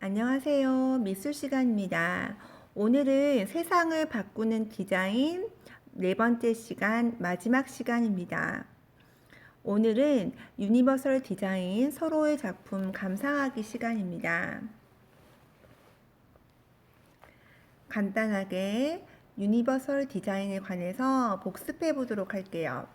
안녕하세요. 미술 시간입니다. 오늘은 세상을 바꾸는 디자인 네 번째 시간, 마지막 시간입니다. 오늘은 유니버설 디자인 서로의 작품 감상하기 시간입니다. 간단하게 유니버설 디자인에 관해서 복습해 보도록 할게요.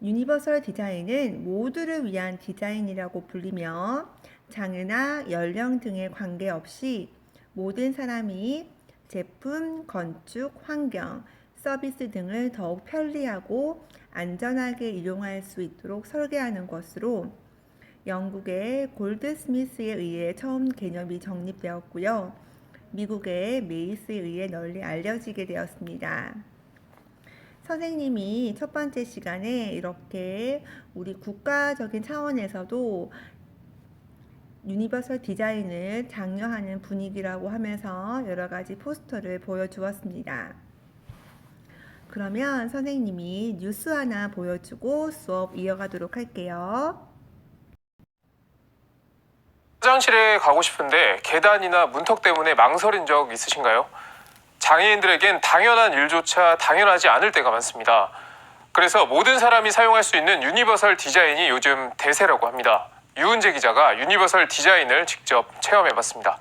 유니버설 디자인은 모두를 위한 디자인이라고 불리며 장르나 연령 등에 관계없이 모든 사람이 제품, 건축, 환경, 서비스 등을 더욱 편리하고 안전하게 이용할 수 있도록 설계하는 것으로 영국의 골드스미스에 의해 처음 개념이 정립되었고요. 미국의 메이스에 의해 널리 알려지게 되었습니다. 선생님이 첫 번째 시간에 이렇게 우리 국가적인 차원에서도 유니버설 디자인을 장려하는 분위기라고 하면서 여러 가지 포스터를 보여주었습니다. 그러면 선생님이 뉴스 하나 보여주고 수업 이어가도록 할게요. 화장실에 가고 싶은데 계단이나 문턱 때문에 망설인 적 있으신가요? 장애인들에겐 당연한 일조차 당연하지 않을 때가 많습니다. 그래서 모든 사람이 사용할 수 있는 유니버설 디자인이 요즘 대세라고 합니다. 유은재 기자가 유니버설 디자인을 직접 체험해봤습니다.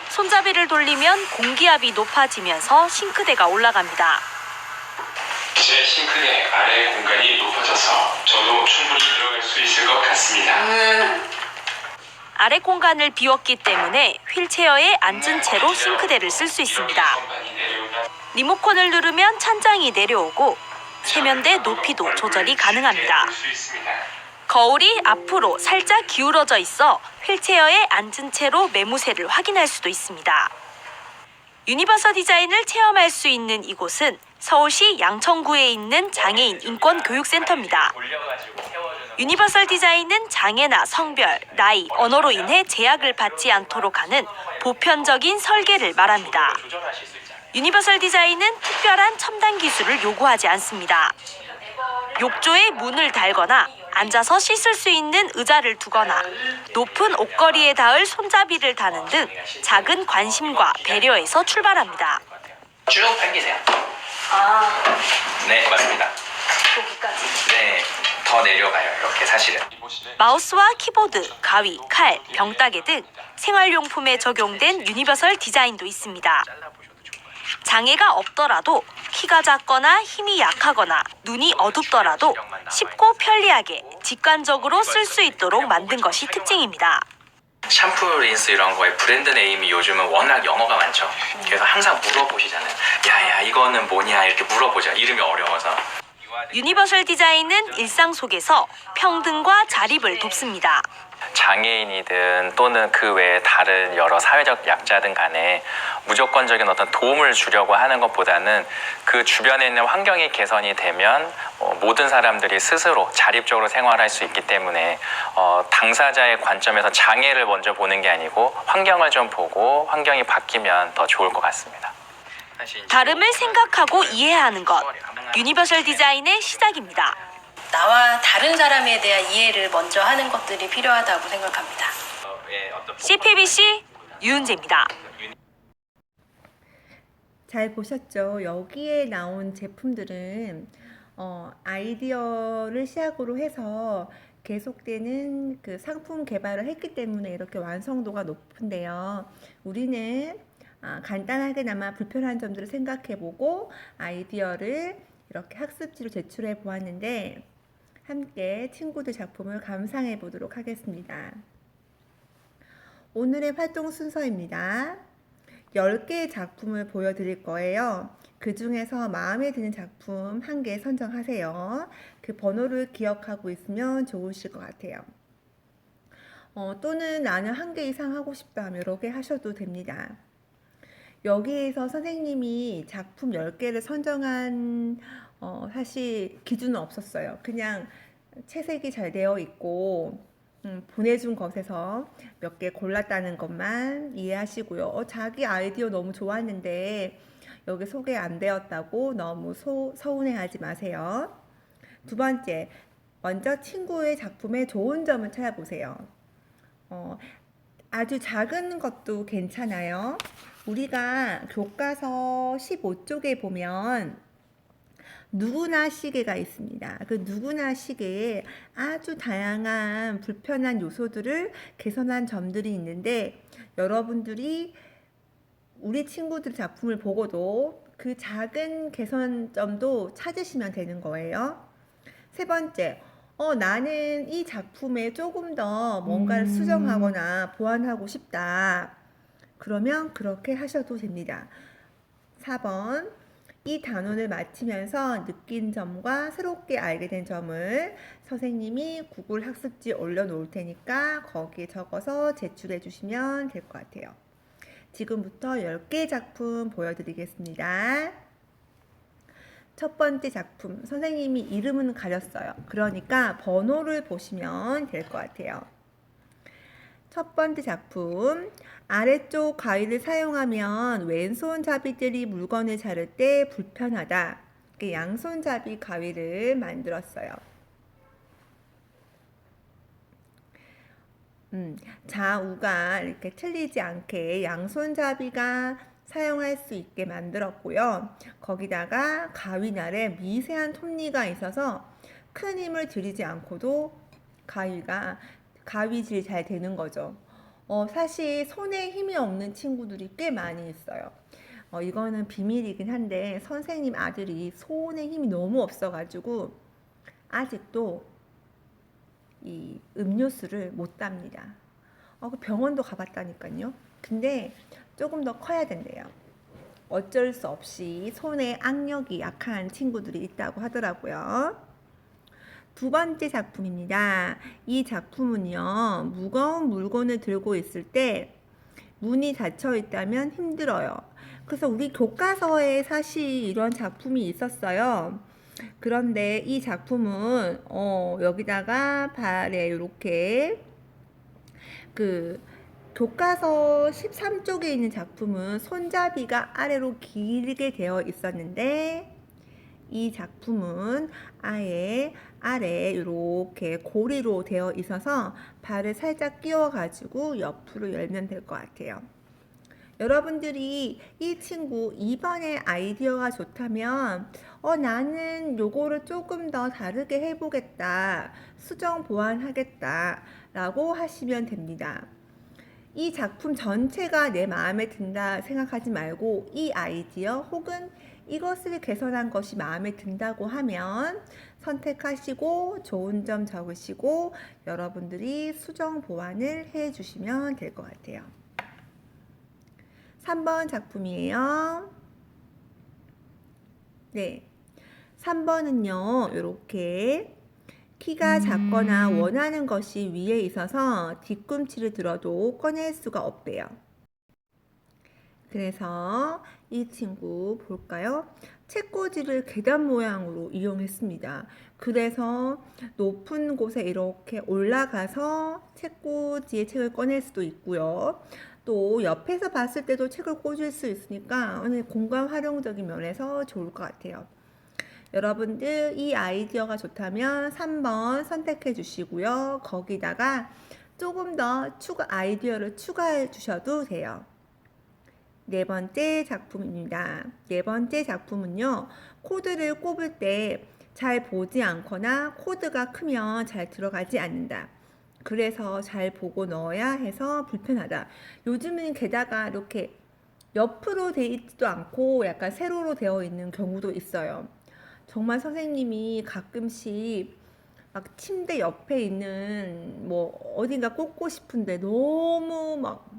손잡이를 돌리면 공기압이 높아지면서 싱크대가 올라갑니다. 제 싱크대 아래 공간이 높아져서 저도 충분히 들어갈 수 있을 것 같습니다. 아래 공간을 비웠기 때문에 휠체어에 앉은 채로 싱크대를 쓸 수 있습니다. 리모컨을 누르면 찬장이 내려오고 세면대 높이도 조절이 가능합니다. 거울이 앞으로 살짝 기울어져 있어 휠체어에 앉은 채로 매무새를 확인할 수도 있습니다. 유니버설 디자인을 체험할 수 있는 이곳은 서울시 양천구에 있는 장애인 인권교육센터입니다. 유니버설 디자인은 장애나 성별, 나이, 언어로 인해 제약을 받지 않도록 하는 보편적인 설계를 말합니다. 유니버설 디자인은 특별한 첨단 기술을 요구하지 않습니다. 욕조에 문을 달거나 앉아서 씻을 수 있는 의자를 두거나 높은 옷걸이에 닿을 손잡이를 다는 등 작은 관심과 배려에서 출발합니다. 쭉 당기세요. 네, 맞습니다. 여기까지. 네, 더 내려가요. 이렇게 사실은. 마우스와 키보드, 가위, 칼, 병따개 등 생활용품에 적용된 유니버설 디자인도 있습니다. 장애가 없더라도 키가 작거나 힘이 약하거나 눈이 어둡더라도 쉽고 편리하게 직관적으로 쓸 수 있도록 만든 것이 특징입니다. 샴푸, 린스 이런 거에 브랜드 네임이 요즘은 워낙 영어가 많죠. 그래서 항상 물어보시잖아요. 야야 이거는 뭐냐 이렇게 물어보죠. 이름이 어려워서. 유니버설 디자인은 일상 속에서 평등과 자립을 돕습니다. 장애인이든 또는 그 외에 다른 여러 사회적 약자든 간에 무조건적인 어떤 도움을 주려고 하는 것보다는 그 주변에 있는 환경이 개선이 되면 모든 사람들이 스스로 자립적으로 생활할 수 있기 때문에 당사자의 관점에서 장애를 먼저 보는 게 아니고 환경을 좀 보고 환경이 바뀌면 더 좋을 것 같습니다. 다름을 생각하고 이해하는 것, 유니버설 디자인의 시작입니다. 나와 다른 사람에 대한 이해를 먼저 하는 것들이 필요하다고 생각합니다. CPBC 유은재입니다. 잘 보셨죠? 여기에 나온 제품들은 아이디어를 시작으로 해서 계속되는 그 상품 개발을 했기 때문에 이렇게 완성도가 높은데요. 우리는 간단하게나마 불편한 점들을 생각해보고 아이디어를 이렇게 학습지로 제출해 보았는데 함께 친구들 작품을 감상해 보도록 하겠습니다. 오늘의 활동 순서입니다. 10개의 작품을 보여드릴 거예요. 그 중에서 마음에 드는 작품 1개 선정하세요. 그 번호를 기억하고 있으면 좋으실 것 같아요. 또는 나는 1개 이상 하고 싶다 여러 개 하셔도 됩니다. 여기에서 선생님이 작품 10개를 선정한 사실 기준은 없었어요. 그냥 채색이 잘 되어 있고 보내준 것에서 몇 개 골랐다는 것만 이해하시고요. 자기 아이디어 너무 좋았는데 여기 소개 안 되었다고 너무 서운해하지 마세요. 두 번째, 먼저 친구의 작품의 좋은 점을 찾아보세요. 아주 작은 것도 괜찮아요. 우리가 교과서 15쪽에 보면 누구나 시계가 있습니다. 그 누구나 시계에 아주 다양한 불편한 요소들을 개선한 점들이 있는데 여러분들이 우리 친구들 작품을 보고도 그 작은 개선점도 찾으시면 되는 거예요. 세 번째, 나는 이 작품에 조금 더 뭔가를 수정하거나 보완하고 싶다. 그러면 그렇게 하셔도 됩니다. 4번, 이 단원을 마치면서 느낀 점과 새롭게 알게 된 점을 선생님이 구글 학습지에 올려놓을 테니까 거기에 적어서 제출해 주시면 될 것 같아요. 지금부터 10개 작품 보여드리겠습니다. 첫 번째 작품, 선생님이 이름은 가렸어요. 그러니까 번호를 보시면 될 것 같아요. 첫 번째 작품, 아래쪽 가위를 사용하면 왼손잡이들이 물건을 자를 때 불편하다. 양손잡이 가위를 만들었어요. 좌우가 이렇게 틀리지 않게 양손잡이가 사용할 수 있게 만들었고요. 거기다가 가위날에 미세한 톱니가 있어서 큰 힘을 들이지 않고도 가위질이 잘 되는 거죠. 사실 손에 힘이 없는 친구들이 꽤 많이 있어요. 이거는 비밀이긴 한데 선생님 아들이 손에 힘이 너무 없어가지고 아직도 이 음료수를 못 답니다. 그 병원도 가봤다니까요. 근데 조금 더 커야 된대요. 어쩔 수 없이 손에 악력이 약한 친구들이 있다고 하더라고요. 두 번째 작품입니다. 이 작품은요, 무거운 물건을 들고 있을 때 문이 닫혀 있다면 힘들어요. 그래서 우리 교과서에 사실 이런 작품이 있었어요. 그런데 이 작품은 여기다가 발에 이렇게 교과서 13쪽에 있는 작품은 손잡이가 아래로 길게 되어 있었는데 이 작품은 아예 아래 이렇게 고리로 되어 있어서 발을 살짝 끼워 가지고 옆으로 열면 될 것 같아요. 여러분들이 이 친구 2번의 아이디어가 좋다면 나는 요거를 조금 더 다르게 해보겠다, 수정 보완하겠다 라고 하시면 됩니다. 이 작품 전체가 내 마음에 든다 생각하지 말고 이 아이디어 혹은 이것을 개선한 것이 마음에 든다고 하면 선택하시고 좋은 점 적으시고 여러분들이 수정 보완을 해 주시면 될 것 같아요. 3번 작품이에요. 네. 3번은요, 이렇게 키가 작거나 원하는 것이 위에 있어서 뒤꿈치를 들어도 꺼낼 수가 없대요. 그래서 이 친구 볼까요? 책꽂이를 계단 모양으로 이용했습니다. 그래서 높은 곳에 이렇게 올라가서 책꽂이에 책을 꺼낼 수도 있고요. 또 옆에서 봤을 때도 책을 꽂을 수 있으니까 공간 활용적인 면에서 좋을 것 같아요. 여러분들 이 아이디어가 좋다면 3번 선택해 주시고요. 거기다가 조금 더 아이디어를 추가해 주셔도 돼요. 네 번째 작품입니다. 네 번째 작품은요, 코드를 꼽을 때 잘 보지 않거나 코드가 크면 잘 들어가지 않는다. 그래서 잘 보고 넣어야 해서 불편하다. 요즘은 게다가 이렇게 옆으로 되어 있지도 않고 약간 세로로 되어 있는 경우도 있어요. 정말 선생님이 가끔씩 막 침대 옆에 있는 어딘가 꽂고 싶은데 너무 막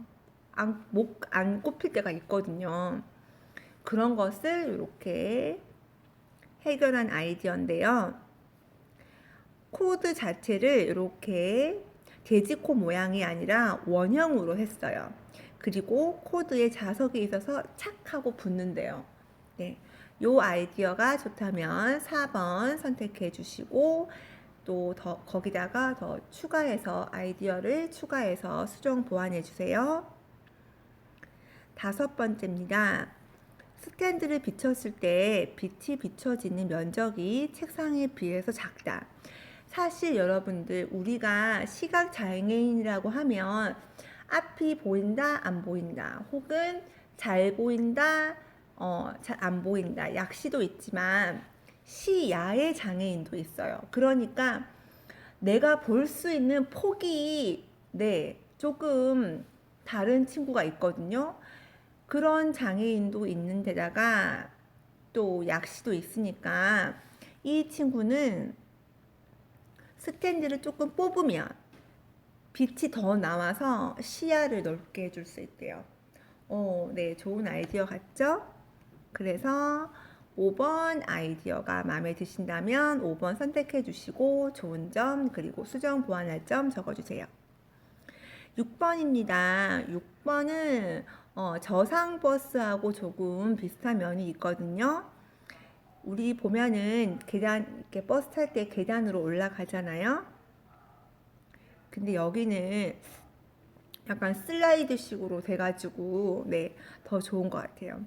안 꼽힐 때가 있거든요. 그런 것을 이렇게 해결한 아이디어인데요. 코드 자체를 이렇게 돼지코 모양이 아니라 원형으로 했어요. 그리고 코드에 자석이 있어서 착 하고 붙는데요. 네, 요 아이디어가 좋다면 4번 선택해 주시고 또 거기다가 더 추가해서 아이디어를 추가해서 수정 보완해 주세요. 5번째입니다. 스탠드를 비췄을 때 빛이 비춰지는 면적이 책상에 비해서 작다. 사실 여러분들 우리가 시각 장애인이라고 하면 앞이 보인다, 안 보인다, 혹은 잘 보인다, 잘 안 보인다, 약시도 있지만 시야의 장애인도 있어요. 그러니까 내가 볼 수 있는 폭이 조금 다른 친구가 있거든요. 그런 장애인도 있는 데다가 또 약시도 있으니까 이 친구는 스탠드를 조금 뽑으면 빛이 더 나와서 시야를 넓게 해줄 수 있대요. 네, 좋은 아이디어 같죠? 그래서 5번 아이디어가 마음에 드신다면 5번 선택해 주시고 좋은 점 그리고 수정 보완할 점 적어주세요. 6번입니다. 6번은 저상버스하고 조금 비슷한 면이 있거든요. 우리 보면은 계단, 이렇게 버스 탈 때 계단으로 올라가잖아요. 근데 여기는 약간 슬라이드 식으로 돼가지고 더 좋은 것 같아요.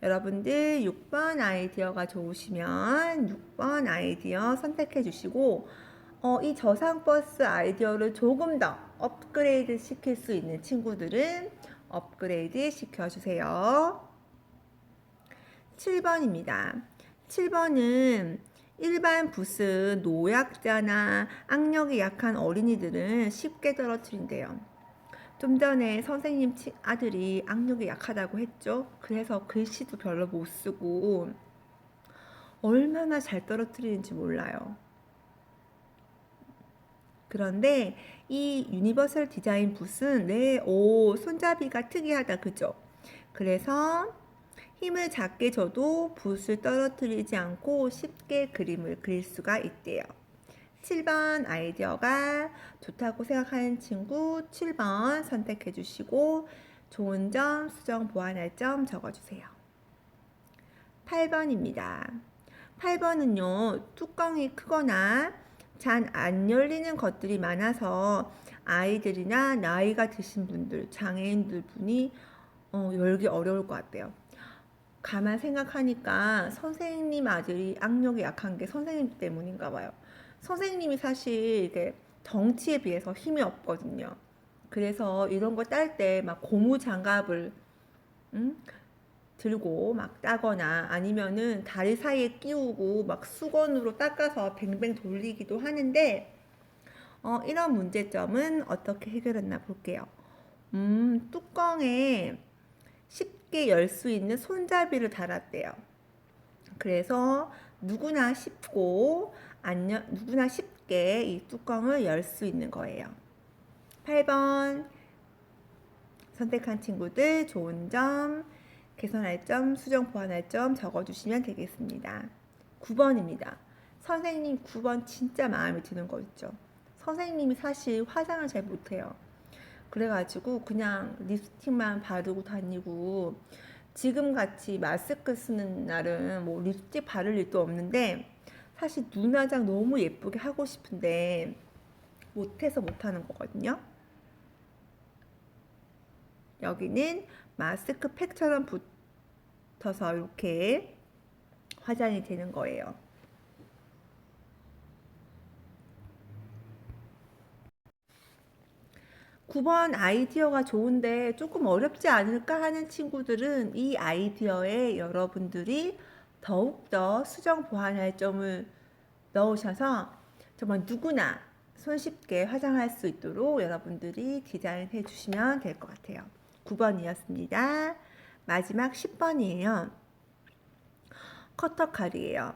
여러분들 6번 아이디어가 좋으시면 6번 아이디어 선택해 주시고 이 저상버스 아이디어를 조금 더 업그레이드 시킬 수 있는 친구들은 업그레이드 시켜주세요. 7번입니다. 7번은 일반 붓은 노약자나 악력이 약한 어린이들은 쉽게 떨어뜨린대요. 좀 전에 선생님 아들이 악력이 약하다고 했죠. 그래서 글씨도 별로 못 쓰고 얼마나 잘 떨어뜨리는지 몰라요. 그런데 이 유니버설 디자인 붓은 손잡이가 특이하다, 그죠? 그래서 힘을 작게 줘도 붓을 떨어뜨리지 않고 쉽게 그림을 그릴 수가 있대요. 7번 아이디어가 좋다고 생각하는 친구 7번 선택해 주시고 좋은 점, 수정 보완할 점 적어주세요. 8번입니다. 8번은요, 뚜껑이 크거나 잘 안 열리는 것들이 많아서 아이들이나 나이가 드신 분들, 장애인들 분이 열기 어려울 것 같아요. 가만 생각하니까 선생님 아들이 악력이 약한 게 선생님 때문인가 봐요. 선생님이 사실 이게 덩치에 비해서 힘이 없거든요. 그래서 이런 거 딸 때 막 고무 장갑을 들고 막 따거나 아니면은 다리 사이에 끼우고 막 수건으로 닦아서 뱅뱅 돌리기도 하는데 이런 문제점은 어떻게 해결했나 볼게요. 뚜껑에 쉽게 열 수 있는 손잡이를 달았대요. 그래서 누구나 쉽게 이 뚜껑을 열 수 있는 거예요. 8번 선택한 친구들 좋은 점, 개선할 점, 수정 보완할 점 적어주시면 되겠습니다. 9번입니다. 선생님 9번 진짜 마음에 드는 거 있죠? 선생님이 사실 화장을 잘 못해요. 그래가지고 그냥 립스틱만 바르고 다니고 지금같이 마스크 쓰는 날은 뭐 립스틱 바를 일도 없는데 사실 눈화장 너무 예쁘게 하고 싶은데 못해서 못하는 거거든요. 여기는 마스크 팩처럼 붙어서 이렇게 화장이 되는 거예요. (9번) 아이디어가 좋은데 조금 어렵지 않을까 하는 친구들은 이 아이디어에 여러분들이 더욱더 수정 보완할 점을 넣으셔서 정말 누구나 손쉽게 화장할 수 있도록 여러분들이 디자인해 주시면 될 것 같아요. 9번이었습니다. 마지막 10번이에요. 커터칼이에요.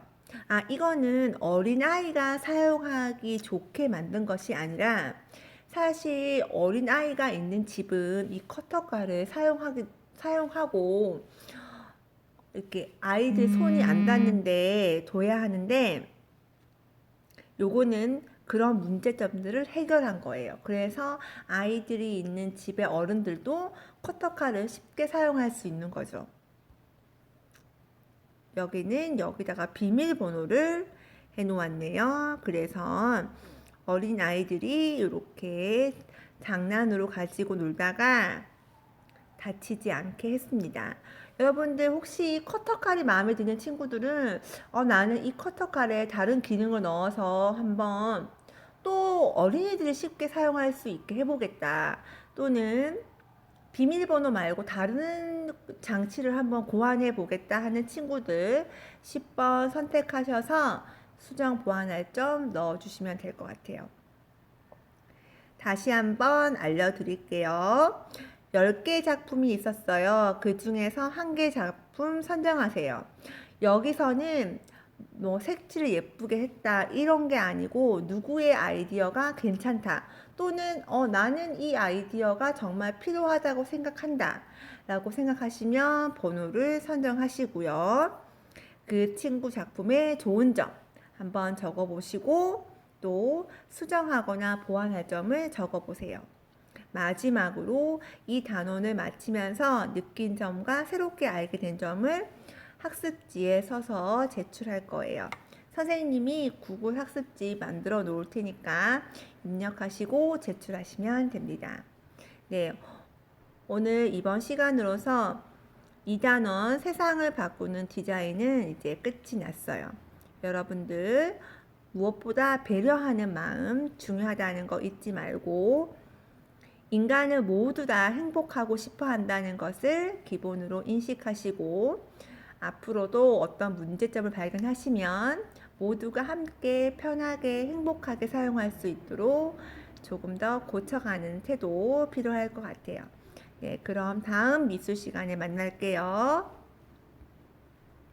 이거는 어린아이가 사용하기 좋게 만든 것이 아니라 사실 어린아이가 있는 집은 이 커터칼을 사용하고 이렇게 아이들 손이 안 닿는데 둬야 하는데 요거는 그런 문제점들을 해결한 거예요. 그래서 아이들이 있는 집의 어른들도 커터칼을 쉽게 사용할 수 있는 거죠. 여기는 여기다가 비밀번호를 해 놓았네요. 그래서 어린 아이들이 이렇게 장난으로 가지고 놀다가 다치지 않게 했습니다. 여러분들 혹시 커터칼이 마음에 드는 친구들은 나는 이 커터칼에 다른 기능을 넣어서 한번 또 어린이들이 쉽게 사용할 수 있게 해보겠다. 또는 비밀번호 말고 다른 장치를 한번 고안해 보겠다 하는 친구들 10번 선택하셔서 수정 보완할 점 넣어주시면 될 것 같아요. 다시 한번 알려드릴게요. 10개 작품이 있었어요. 그 중에서 1개 작품 선정하세요. 여기서는 뭐 색칠을 예쁘게 했다 이런 게 아니고 누구의 아이디어가 괜찮다 또는 나는 이 아이디어가 정말 필요하다고 생각한다 라고 생각하시면 번호를 선정하시고요. 그 친구 작품의 좋은 점 한번 적어 보시고 또 수정하거나 보완할 점을 적어 보세요. 마지막으로 이 단원을 마치면서 느낀 점과 새롭게 알게 된 점을 학습지에 써서 제출할 거예요. 선생님이 구글 학습지 만들어 놓을 테니까 입력하시고 제출하시면 됩니다. 네, 오늘 이번 시간으로서 2단원 세상을 바꾸는 디자인은 이제 끝이 났어요. 여러분들 무엇보다 배려하는 마음 중요하다는 거 잊지 말고 인간을 모두 다 행복하고 싶어 한다는 것을 기본으로 인식하시고 앞으로도 어떤 문제점을 발견하시면 모두가 함께 편하게 행복하게 사용할 수 있도록 조금 더 고쳐가는 태도 필요할 것 같아요. 네, 그럼 다음 미술 시간에 만날게요.